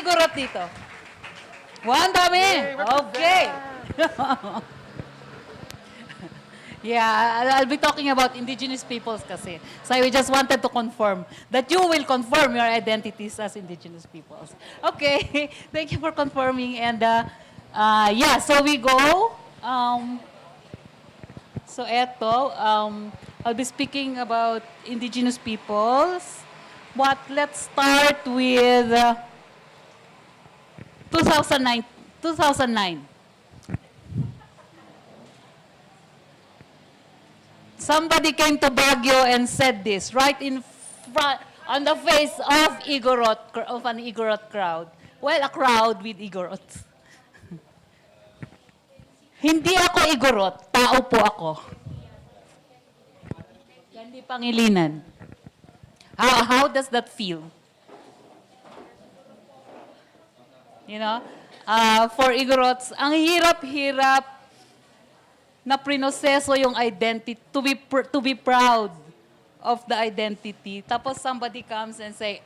Igorot dito? Wow, ang dami! Okay. Yeah, I'll be talking about indigenous peoples kasi. So I just wanted to confirm that you will confirm your identities as indigenous peoples. Okay, thank you for confirming. And yeah, so we go. So eto, I'll be speaking about indigenous peoples. But let's start with 2009. 2009. Somebody came to Baguio and said this right in front, on the face of an Igorot crowd. Well, a crowd with Igorots. Hindi ako Igorot, tao po ako. Hindi Pangilinan. How does that feel? You know, for Igorots, ang hirap-hirap na prinoseso yung identity, to be proud of the identity. Tapos somebody comes and say,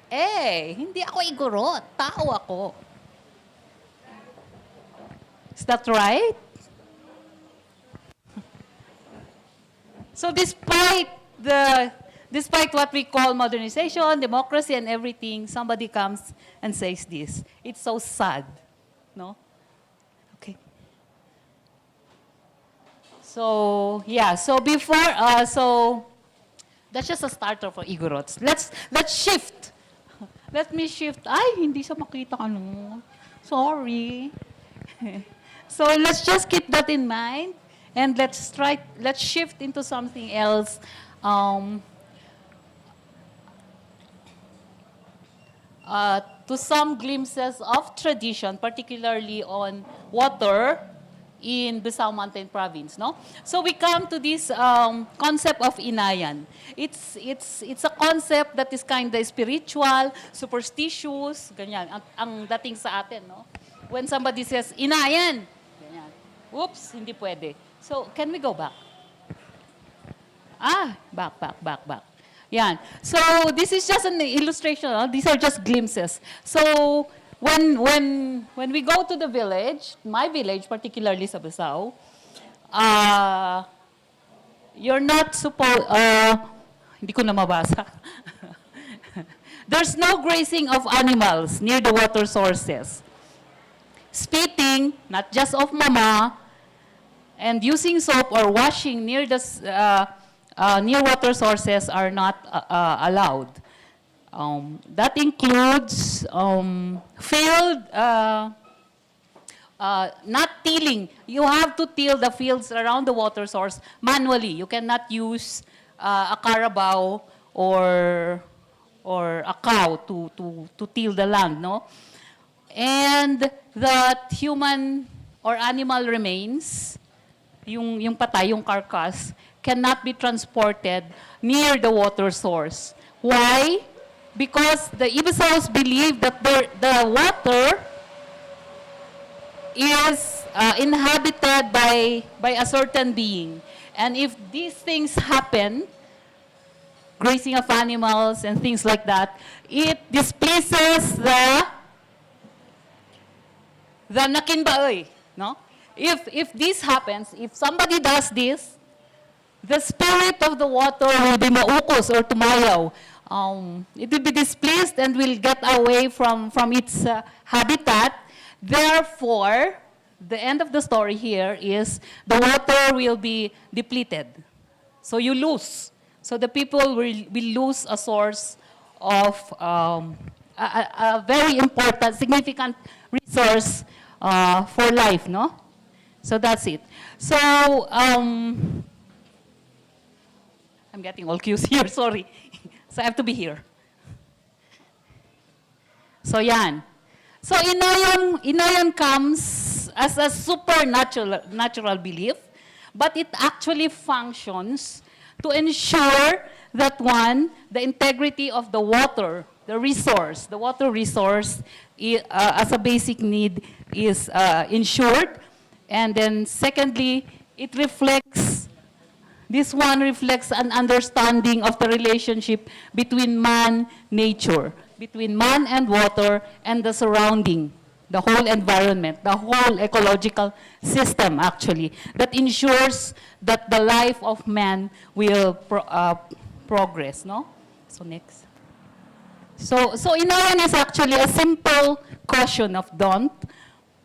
hindi ako Igorot, tao ako. Is that right? So despite what we call modernization, democracy, and everything, somebody comes and says this. It's so sad, no? Okay. So yeah. So before, so that's just a starter for Igorots. Let's shift. Let me shift. Ay, hindi siya makita ano. Sorry. So let's just keep that in mind, and let's shift into something else. To some glimpses of tradition, particularly on water in Bisao Mountain Province, no? So we come to this concept of inayan. It's a concept that is kind of spiritual, superstitious, ganyan. Ang dating sa atin, no? When somebody says inayan, ganyan. Oops, hindi pwede. So can we go back? Back. Yan. So this is just an illustration. These are just glimpses. So when we go to the village, my village, particularly sa Bisao, you're not supposed, hindi ko na mabasa. There's no grazing of animals near the water sources. Spitting, not just of mama, and using soap or washing near the near water sources are not allowed. That includes field, not tilling. You have to till the fields around the water source manually. You cannot use a carabao or a cow to till the land, no? And that human or animal remains, yung patay, yung carcass, cannot be transported near the water source. Why? Because the Ibisaos believe that the water is inhabited by a certain being. And if these things happen, grazing of animals and things like that, it displeases the nakinbaoy, no? If this happens, if somebody does this, the spirit of the water will be maukos or tumayaw. It will be displeased and will get away from its habitat. Therefore, the end of the story here is the water will be depleted. So you lose. So the people will lose a source of a very important, significant resource for life, no? So that's it. So, I'm getting all cues here, sorry. So I have to be here. So yan. So inayan comes as a natural belief, but it actually functions to ensure that the integrity of the water, the water resource as a basic need is ensured. And then secondly, this one reflects an understanding of the relationship between man, nature. between man and water and the surrounding, the whole environment, the whole ecological system, actually, that ensures that the life of man will progress, no? So next. So Inawan is actually a simple caution of don't.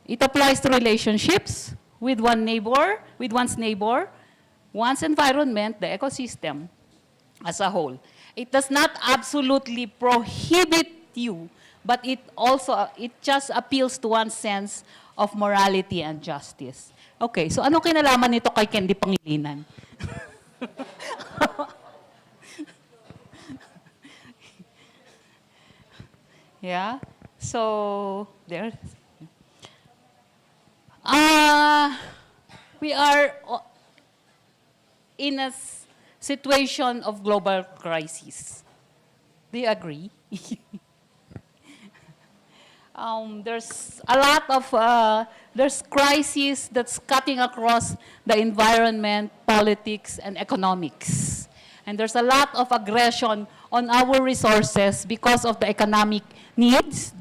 It applies to relationships with one's neighbor, one's environment, the ecosystem as a whole. It does not absolutely prohibit you, but it just appeals to one's sense of morality and justice. Okay, so ano kinalaman nito kay Candy Pangilinan? Yeah, so there. We are in a situation of global crisis. Do you agree? There's a lot of, there's crisis that's cutting across the environment, politics, and economics. And there's a lot of aggression on our resources because of the economic needs,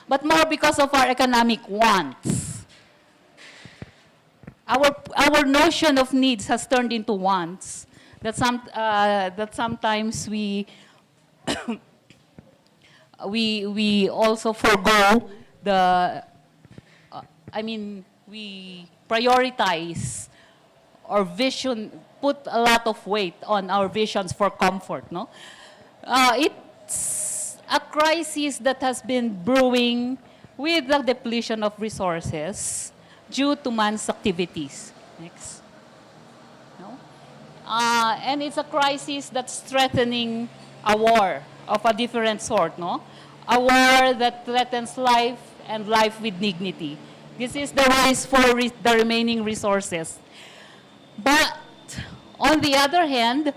but more because of our economic wants. Our notion of needs has turned into wants that sometimes we we also forgo the. We prioritize our vision, put a lot of weight on our visions for comfort. No, it's a crisis that has been brewing with the depletion of resources due to man's activities. Next. No? And it's a crisis that's threatening a war of a different sort, no? A war that threatens life and life with dignity. This is the race for the remaining resources. But on the other hand,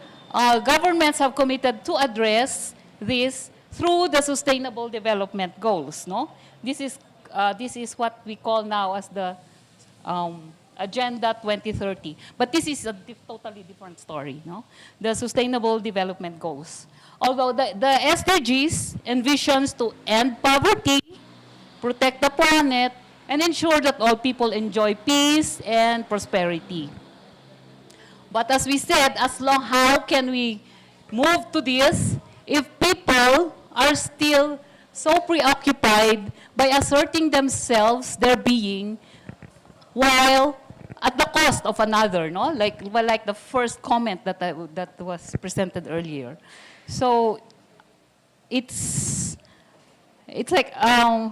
governments have committed to address this through the Sustainable Development Goals, no? This is what we call now as the Agenda 2030. But this is a totally different story, no? The Sustainable Development Goals. Although the SDGs envisions to end poverty, protect the planet, and ensure that all people enjoy peace and prosperity. But as we said, how can we move to this if people are still so preoccupied by asserting themselves, their being, while at the cost of another, no? Like the first comment that was presented earlier. So it's like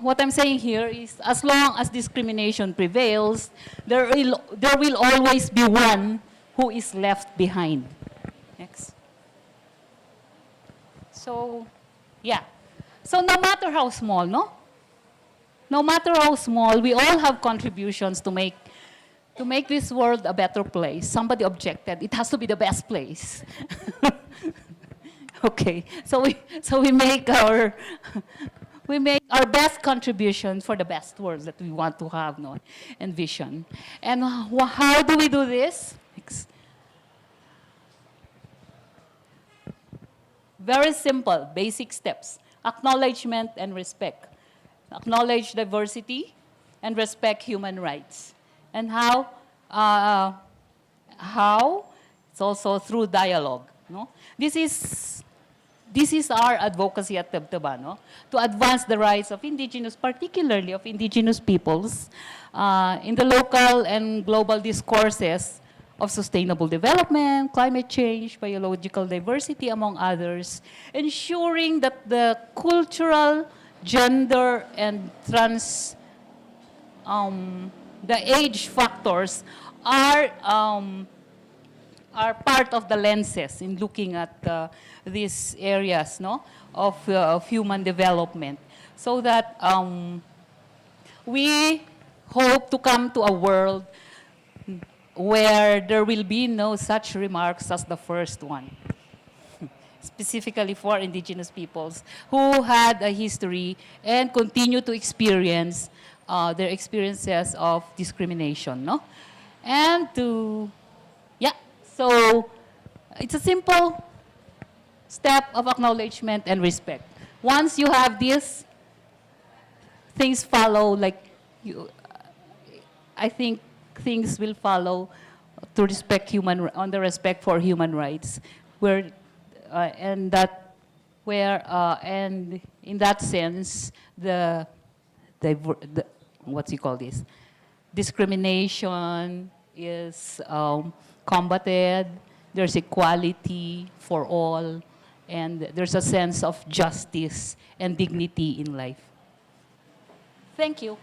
what I'm saying here is, as long as discrimination prevails, there will always be one who is left behind. Next. So, yeah. So no matter how small, no? No matter how small, we all have contributions to make this world a better place. Somebody objected, it has to be the best place. Okay, so we make our best contribution for the best world that we want to have, no, and vision. And how do we do this? Very simple, basic steps. Acknowledgement and respect. Acknowledge diversity and respect human rights. And how? It's also through dialogue. No? This is our advocacy at Tebteba, no? To advance the rights of indigenous, particularly of indigenous peoples, in the local and global discourses of sustainable development, climate change, biological diversity, among others, ensuring that the cultural, gender, and the age factors are part of the lenses in looking at these areas, no, of human development, so that we hope to come to a world where there will be no such remarks as the first one, specifically for indigenous peoples who had a history and continue to experience their experiences of discrimination, no? And so it's a simple step of acknowledgement and respect. once you have this, things follow like you. I think things will follow to respect on the respect for human rights, where and that where and in that sense the what you call this discrimination is combated. There's equality for all, and there's a sense of justice and dignity in life. Thank you.